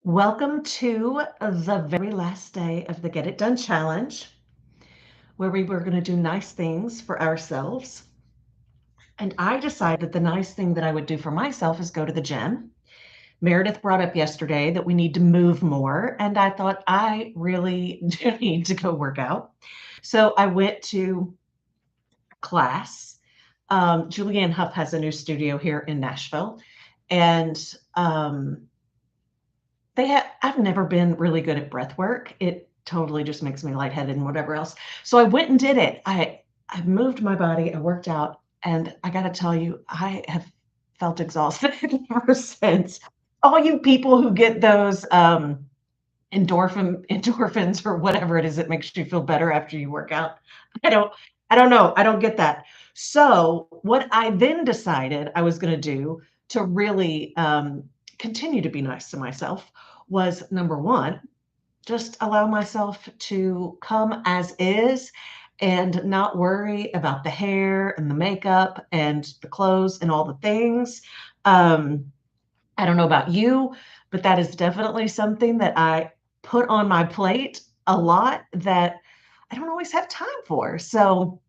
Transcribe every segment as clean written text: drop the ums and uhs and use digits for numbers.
Welcome to the very last day of the Get It Done Challenge, where we were going to do nice things for ourselves. And I decided the nice thing that I would do for myself is go to the gym. Meredith brought up yesterday that we need to move more, and I thought I really do need to go work out. So I went to class. Julianne Hough has a new studio here in Nashville, and I've never been really good at breath work. It totally just makes me lightheaded and whatever else. So I went and did it. I moved my body, I worked out, and I gotta tell you, I have felt exhausted ever since. All you people who get those endorphins or whatever it is that makes you feel better after you work out. I don't I don't know. I don't get that. So what I then decided I was gonna do to really continue to be nice to myself was number one, just allow myself to come as is and not worry about the hair and the makeup and the clothes and all the things. Um, I don't know about you, but that is definitely something that I put on my plate a lot that I don't always have time for. So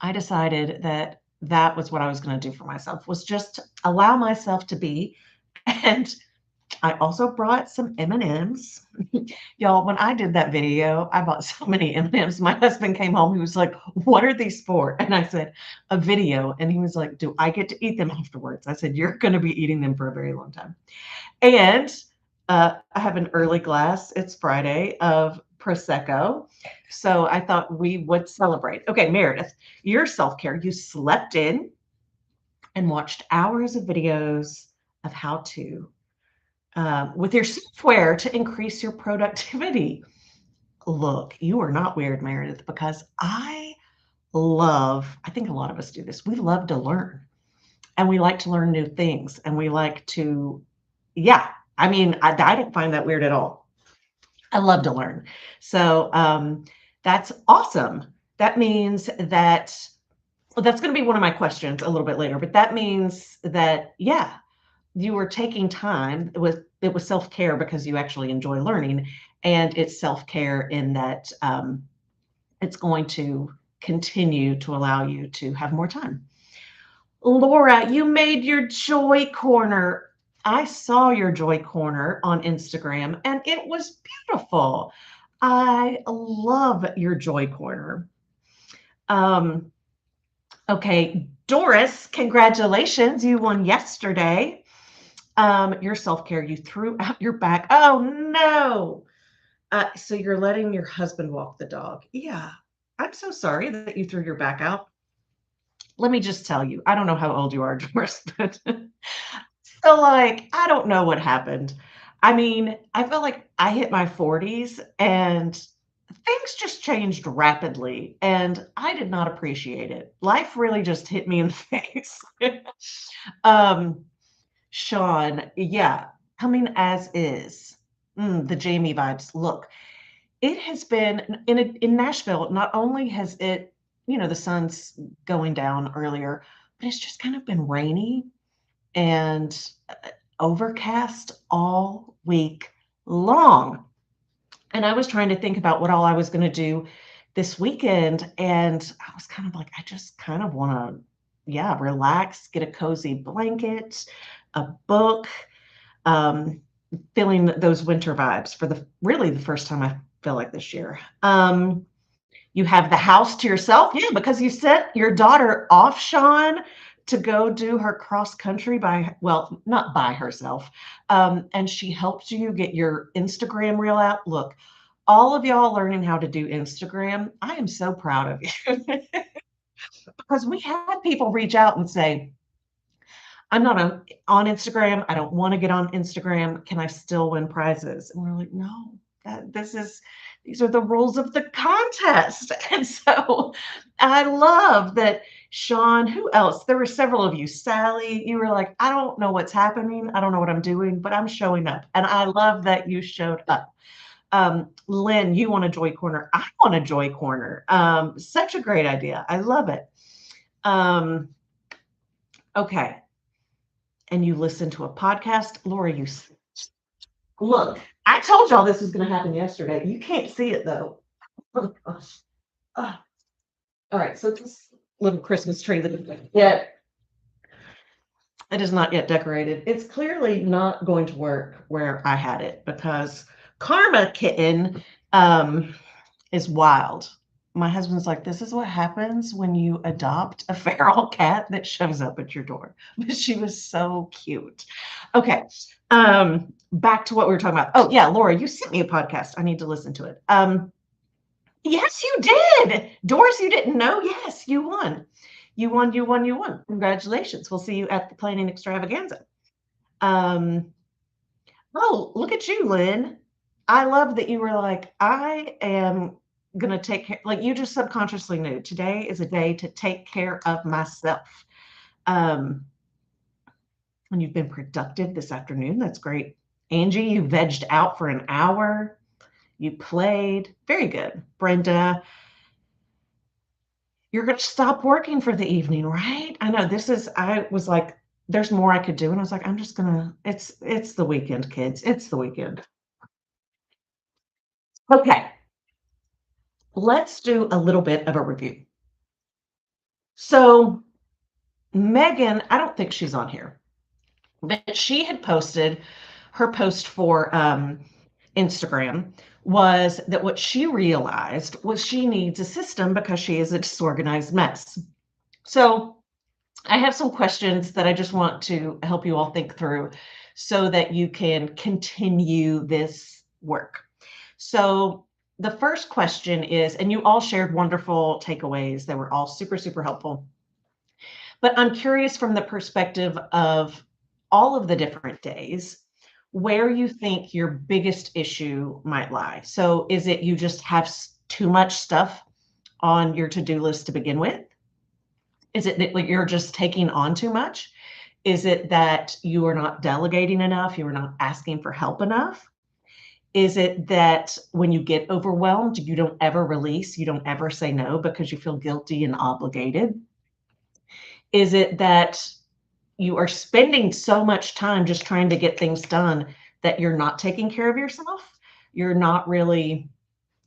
I decided that that was what I was going to do for myself was just allow myself to be. And I also brought some M&Ms. Y'all, when I did that video, I bought so many M&Ms. My husband came home. He was like, "What are these for?" And I said, "A video." And he was like, "Do I get to eat them afterwards?" I said, "You're going to be eating them for a very long time." And I have an early glass. It's Friday of Prosecco. So I thought we would celebrate. Okay, Meredith, your self care. You slept in and watched hours of videos of how to with your software to increase your productivity. Look, you are not weird, Meredith, because I think a lot of us do this. We love to learn and we like to learn new things and we like to, yeah, I don't find that weird at all. I love to learn. So that's awesome. That means that, well, that's going to be one of my questions a little bit later, but that means that, yeah, you were taking time. It was self-care because you actually enjoy learning, and it's self-care in that it's going to continue to allow you to have more time. Laura, you made your joy corner. I saw your joy corner on Instagram and it was beautiful. I love your joy corner. Um, okay, Doris, congratulations. You won yesterday. Your self-care, you threw out your back. Oh no. So you're letting your husband walk the dog. Yeah. I'm so sorry that you threw your back out. Let me just tell you, I don't know how old you are, Doris, but so like, I don't know what happened. I mean, I feel like I hit my 40s and things just changed rapidly and I did not appreciate it. Life really just hit me in the face. um, Sean, yeah, coming as is. The Jamie vibes. Look, it has been in Nashville. Not only has it, the sun's going down earlier, but it's just kind of been rainy and overcast all week long. And I was trying to think about what all I was going to do this weekend. And I was kind of like, I just kind of want to, yeah, relax, get a cozy blanket, a book, um, feeling those winter vibes for the really the first time I feel like this year. You have the house to yourself, yeah, because you sent your daughter off, Sean, to go do her cross country well, not by herself. And she helped you get your Instagram reel out. Look, all of y'all learning how to do Instagram, I am so proud of you. Because we had people reach out and say, I'm not on Instagram. I don't want to get on Instagram. Can I still win prizes? And we're like, no, these are the rules of the contest. And so I love that Sean, who else? There were several of you. Sally, you were like, I don't know what's happening. I don't know what I'm doing, but I'm showing up. And I love that you showed up. Lynn, you want a joy corner. I want a joy corner. Such a great idea. I love it. Okay. And you listen to a podcast. Laura, you Look, I told y'all this was going to happen yesterday. You can't see it though. Oh gosh. Ah, all right, so this little Christmas tree that is yet it is not yet decorated. It's clearly not going to work where I had it because Karma Kitten is wild. My husband's like, this is what happens when you adopt a feral cat that shows up at your door. But she was so cute. Okay. Back to what we were talking about. Oh, yeah, Laura, you sent me a podcast. I need to listen to it. Yes, you did. Doris, you didn't know? Yes, you won. You won, you won, you won. Congratulations. We'll see you at the planning extravaganza. Um, oh, look at you, Lynn. I love that you were like, I am gonna take care, like you just subconsciously knew today is a day to take care of myself. Um, and you've been productive this afternoon. That's great. Angie, you vegged out for an hour. You played. Very good. Brenda, you're gonna stop working for the evening, right? I know this is, I was like, there's more I could do. And I was like, I'm just gonna, it's the weekend, kids. It's the weekend. Okay, let's do a little bit of a review. So Megan, I don't think she's on here, but she had posted her post for Instagram was that what she realized was she needs a system because she is a disorganized mess. So I have some questions that I just want to help you all think through so that you can continue this work. So the first question is, and you all shared wonderful takeaways. They were all super, super helpful. But I'm curious from the perspective of all of the different days, where you think your biggest issue might lie. So is it you just have too much stuff on your to-do list to begin with? Is it that like you're just taking on too much? Is it that you are not delegating enough? You are not asking for help enough? Is it that when you get overwhelmed, you don't ever release, you don't ever say no because you feel guilty and obligated? Is it that you are spending so much time just trying to get things done that you're not taking care of yourself? You're not really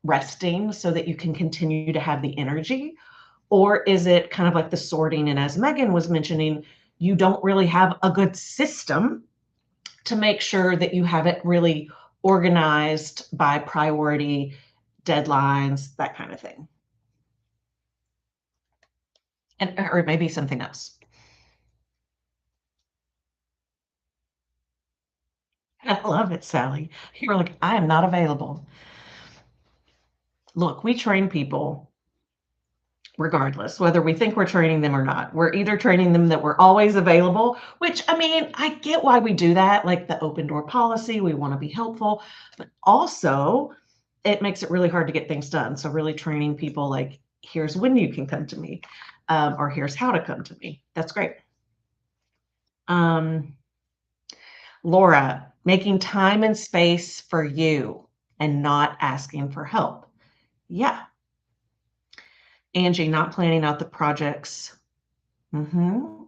resting so that you can continue to have the energy? Or is it kind of like the sorting? And as Megan was mentioning, you don't really have a good system to make sure that you have it really organized by priority, deadlines, that kind of thing. And or maybe something else. I love it, Sally. You're like, I am not available. Look, we train people regardless, whether we think we're training them or not. We're either training them that we're always available, which I mean, I get why we do that, like the open door policy, we want to be helpful, but also it makes it really hard to get things done. So really training people like, here's when you can come to me, or here's how to come to me. That's great. Um, Laura, making time and space for you and not asking for help. Yeah. Angie, not planning out the projects. Mm-hmm.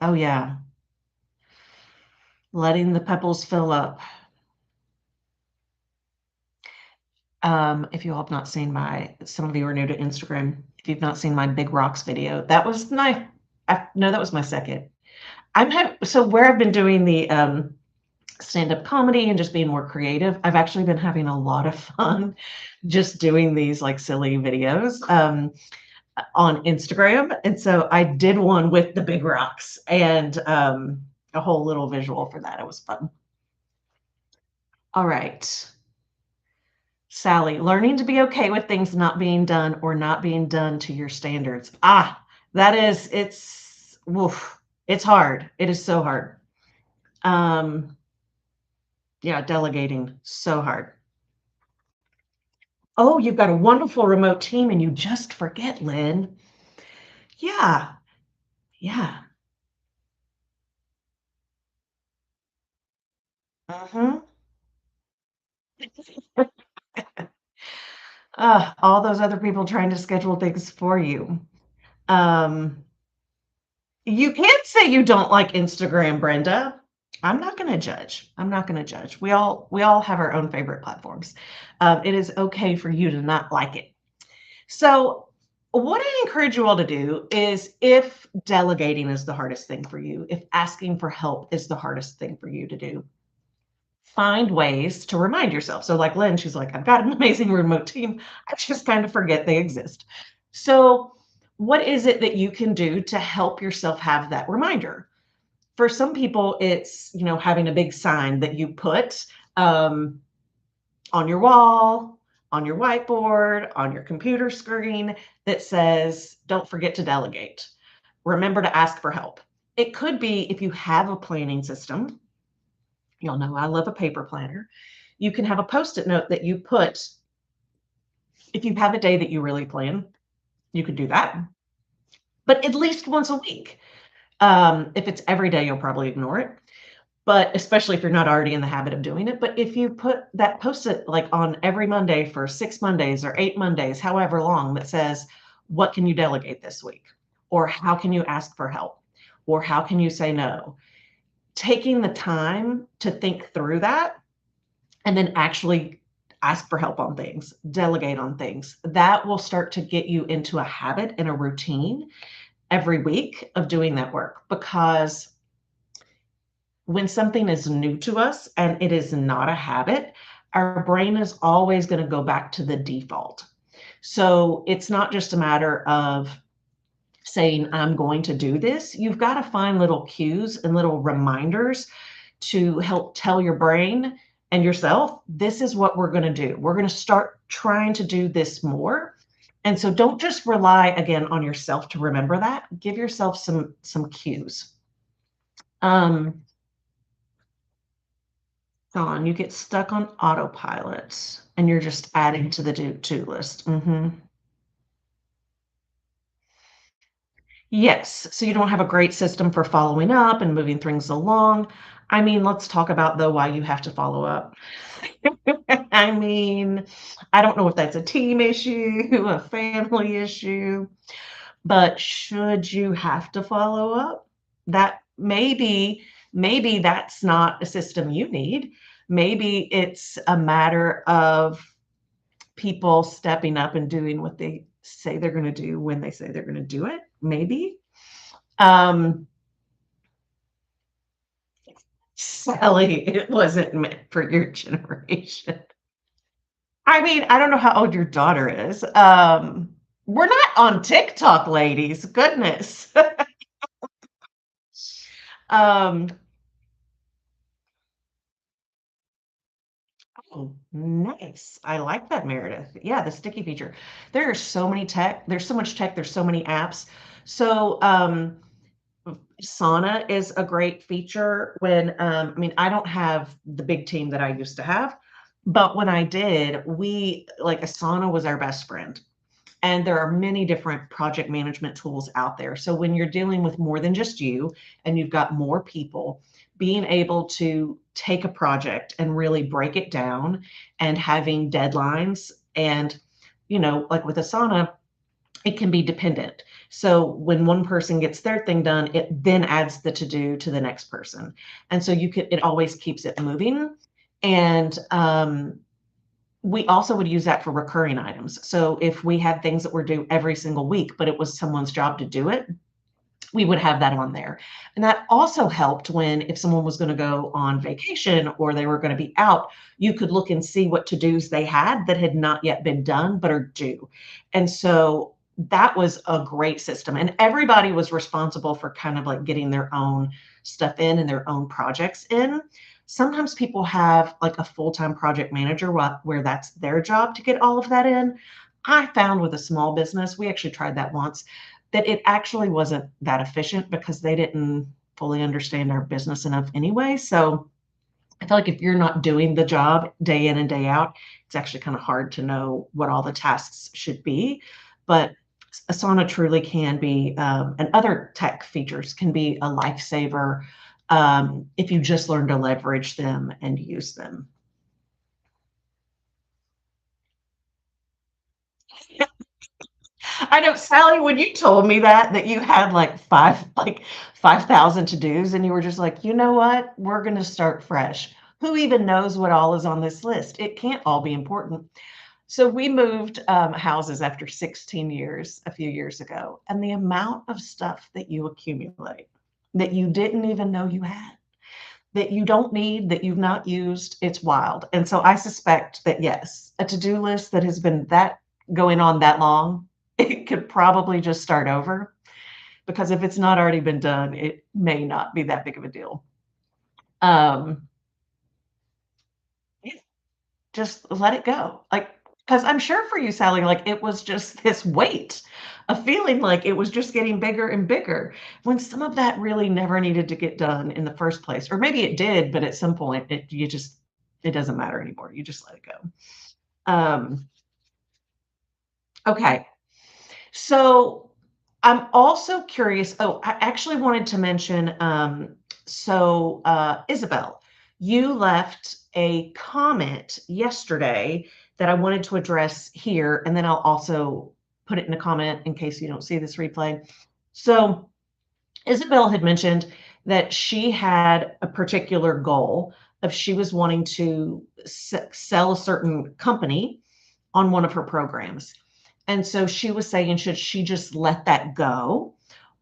Oh, yeah. Letting the pebbles fill up. If you all have not seen some of you are new to Instagram. If you've not seen my Big Rocks video, that was no, that was my second. So where I've been doing the stand-up comedy and just being more creative, I've actually been having a lot of fun just doing these like silly videos on Instagram. And so I did one with the Big Rocks and a whole little visual for that. It was fun. All right. Sally, learning to be okay with things not being done or not being done to your standards. Woof, it's hard. It is so hard. Yeah, delegating, so hard. Oh, you've got a wonderful remote team and you just forget, Lynn. Yeah, yeah. Mm-hmm. All those other people trying to schedule things for you. Um, you can't say you don't like Instagram, Brenda. I'm not going to judge. I'm not going to judge. We all have our own favorite platforms. It is okay for you to not like it. So, what I encourage you all to do is if delegating is the hardest thing for you, if asking for help is the hardest thing for you to do, find ways to remind yourself. So, like Lynn, she's like, I've got an amazing remote team. I just kind of forget they exist. So, what is it that you can do to help yourself have that reminder? For some people, it's, having a big sign that you put um, on your wall, on your whiteboard, on your computer screen that says, don't forget to delegate. Remember to ask for help. It could be if you have a planning system. You'll know I love a paper planner. You can have a post-it note that you put. If you have a day that you really plan, you could do that, but at least once a week. If it's every day, you'll probably ignore it, but especially if you're not already in the habit of doing it. But if you put that post-it like on every Monday for 6 Mondays or 8 Mondays, however long, that says, what can you delegate this week? Or how can you ask for help? Or how can you say no? Taking the time to think through that and then actually ask for help on things, delegate on things, that will start to get you into a habit and a routine every week of doing that work. Because when something is new to us and it is not a habit, our brain is always going to go back to the default. So it's not just a matter of saying, I'm going to do this. You've got to find little cues and little reminders to help tell your brain and yourself, this is what we're going to do. We're going to start trying to do this more. And so don't just rely again on yourself to remember that. Give yourself some cues. Dawn, you get stuck on autopilot and you're just adding to the to list. Yes. So you don't have a great system for following up and moving things along. I mean, let's talk about though why you have to follow up. I mean, I don't know if that's a team issue, a family issue, but should you have to follow up? That maybe that's not a system you need. Maybe it's a matter of people stepping up and doing what they say they're going to do when they say they're going to do it. Maybe. Um, Sally, it wasn't meant for your generation. I mean, I don't know how old your daughter is. We're not on TikTok, ladies. Goodness. um, oh, nice. I like that, Meredith. Yeah, the sticky feature. There are so many tech. There's so much tech. There's so many apps. So, Sauna is a great feature when, I mean, I don't have the big team that I used to have, but when I did, Asana was our best friend. And there are many different project management tools out there. So when you're dealing with more than just you and you've got more people, being able to take a project and really break it down and having deadlines and, like with Asana, it can be dependent. So when one person gets their thing done, it then adds the to do to the next person. And so it always keeps it moving. And we also would use that for recurring items. So if we had things that were due every single week, but it was someone's job to do it, we would have that on there. And that also helped when if someone was going to go on vacation or they were going to be out, you could look and see what to-dos they had not yet been done but are due. And so that was a great system. And everybody was responsible for kind of like getting their own stuff in and their own projects in. Sometimes people have like a full-time project manager where that's their job to get all of that in. I found with a small business, we actually tried that once, that it actually wasn't that efficient because they didn't fully understand our business enough anyway. So I feel like if you're not doing the job day in and day out, it's actually kind of hard to know what all the tasks should be. But Asana truly can be, and other tech features can be a lifesaver if you just learn to leverage them and use them. I know, Sally, when you told me that you had like 5,000 to-dos and you were just like, you know what? We're going to start fresh. Who even knows what all is on this list? It can't all be important. So we moved houses after 16 years a few years ago, and the amount of stuff that you accumulate that you didn't even know you had, that you don't need, that you've not used, it's wild. And so I suspect that yes, a to-do list that has been that going on that long, it could probably just start over because if it's not already been done, it may not be that big of a deal. Um, yeah, just let it go. Like, because I'm sure for you, Sally, like it was just this weight, a feeling like it was just getting bigger and bigger when some of that really never needed to get done in the first place. Or maybe it did, but at some point it doesn't matter anymore. You just let it go. Um, okay. So I'm also curious. Oh, I actually wanted to mention, Isabel, you left a comment yesterday that I wanted to address here, and then I'll also put it in a comment in case you don't see this replay. So Isabel had mentioned that she had a particular goal of she was wanting to sell a certain company on one of her programs. And so she was saying, should she just let that go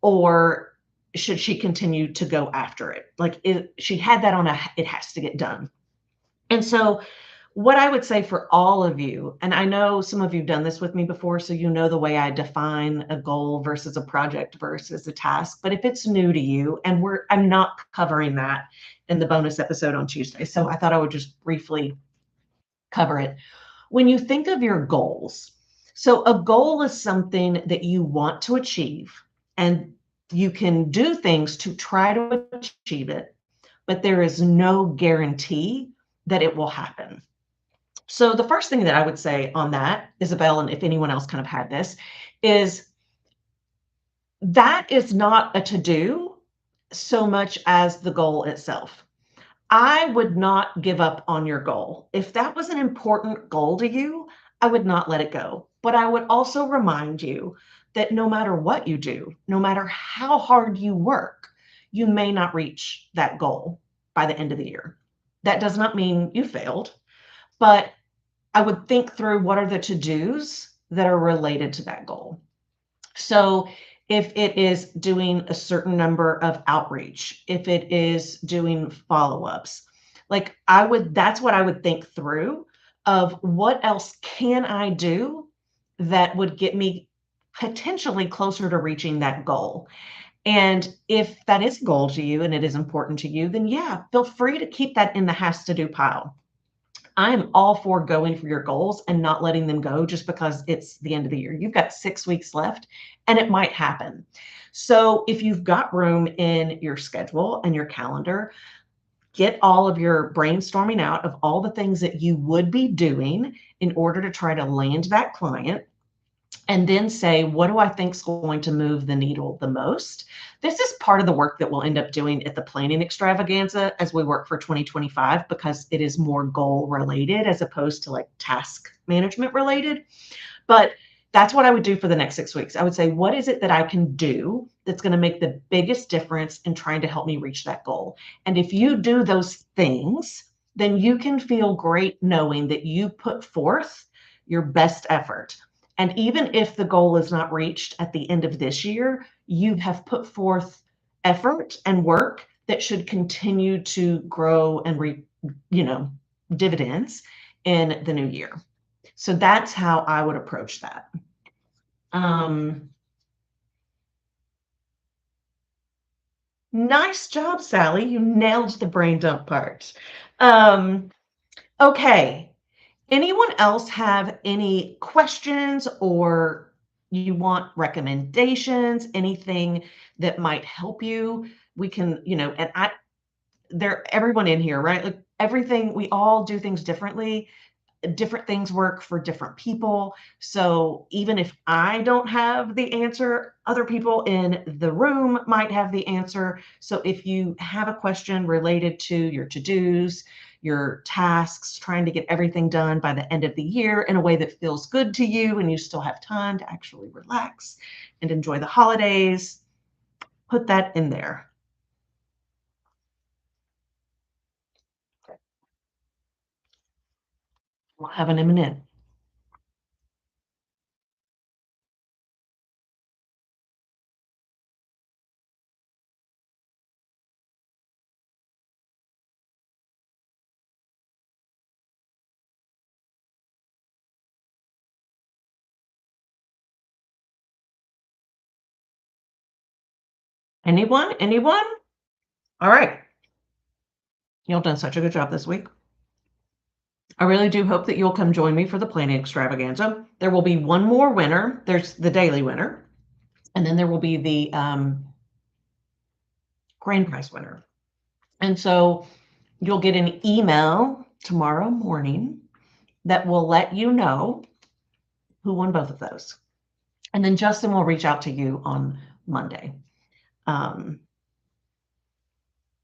or should she continue to go after it? Like she had that on it has to get done. And so what I would say for all of you, and I know some of you've done this with me before, so you know the way I define a goal versus a project versus a task. But if it's new to you, and I'm not covering that in the bonus episode on Tuesday, so I thought I would just briefly cover it. When you think of your goals, so a goal is something that you want to achieve, and you can do things to try to achieve it, but there is no guarantee that it will happen. So the first thing that I would say on that, Isabel, and if anyone else kind of had this, is that is not a to-do so much as the goal itself. I would not give up on your goal. If that was an important goal to you, I would not let it go. But I would also remind you that no matter what you do, no matter how hard you work, you may not reach that goal by the end of the year. That does not mean you failed, but I would think through what are the to-dos that are related to that goal. So if it is doing a certain number of outreach, if it is doing follow-ups, that's what I would think through of what else can I do that would get me potentially closer to reaching that goal. And if that is a goal to you and it is important to you, then yeah, feel free to keep that in the has to do pile. I am all for going for your goals and not letting them go just because it's the end of the year. You've got 6 weeks left and it might happen. So if you've got room in your schedule and your calendar, get all of your brainstorming out of all the things that you would be doing in order to try to land that client and then say, what do I think is going to move the needle the most? This is part of the work that we'll end up doing at the planning extravaganza as we work for 2025, because it is more goal related as opposed to like task management related. But that's what I would do for the next 6 weeks. I would say, what is it that I can do that's going to make the biggest difference in trying to help me reach that goal? And if you do those things, then you can feel great knowing that you put forth your best effort. And even if the goal is not reached at the end of this year, you have put forth effort and work that should continue to grow and reap, dividends in the new year. So that's how I would approach that. Nice job, Sally. You nailed the brain dump part. Um, okay. Anyone else have any questions or you want recommendations, anything that might help you? We can, everyone in here, right? Like everything, we all do things differently. different things work for different people. So even if I don't have the answer, other people in the room might have the answer. So if you have a question related to your to-dos, your tasks, trying to get everything done by the end of the year in a way that feels good to you and you still have time to actually relax and enjoy the holidays, put that in there. We'll have an M&M. Anyone? Anyone? All right. You've done such a good job this week. I really do hope that you'll come join me for the planning extravaganza. There will be one more winner. There's the daily winner, and then there will be the grand prize winner. And so you'll get an email tomorrow morning that will let you know who won both of those. And then Justin will reach out to you on Monday.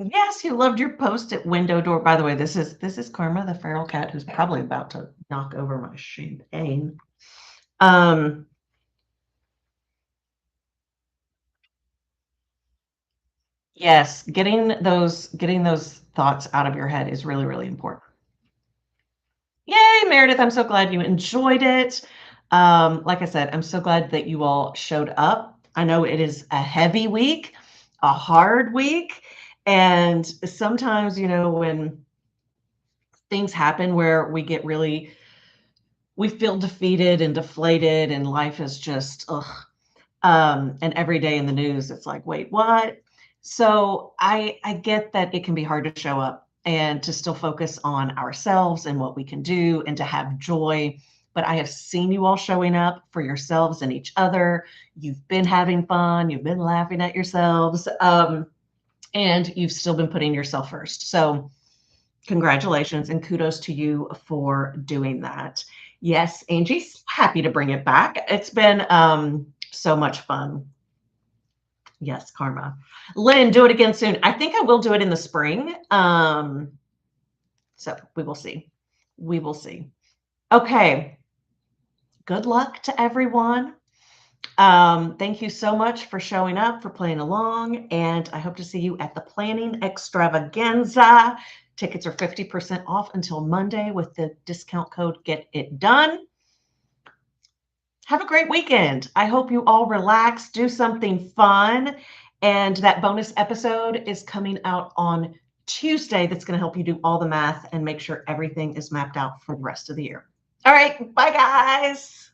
Yes, you loved your post-it window door. By the way, this is Karma, the feral cat, who's probably about to knock over my champagne. Yes, getting those thoughts out of your head is really, really important. Yay, Meredith, I'm so glad you enjoyed it. Like I said, I'm so glad that you all showed up. I know it is a heavy week, a hard week, and sometimes, when things happen where we feel defeated and deflated and life is just, ugh. And every day in the news, it's like, wait, what? So I get that it can be hard to show up and to still focus on ourselves and what we can do and to have joy. But I have seen you all showing up for yourselves and each other. You've been having fun. You've been laughing at yourselves. And you've still been putting yourself first. So congratulations and kudos to you for doing that. Yes, Angie's happy to bring it back. It's been so much fun. Yes, Karma. Lynn, do it again soon. I think I will do it in the spring. So we will see. We will see. Okay. Good luck to everyone. Thank you so much for showing up, for playing along, and I hope to see you at the planning extravaganza. Tickets are 50% off until Monday with the discount code Get It Done. Have a great weekend. I hope you all relax, do something fun, and that bonus episode is coming out on Tuesday that's going to help you do all the math and make sure everything is mapped out for the rest of the year. All right, bye guys.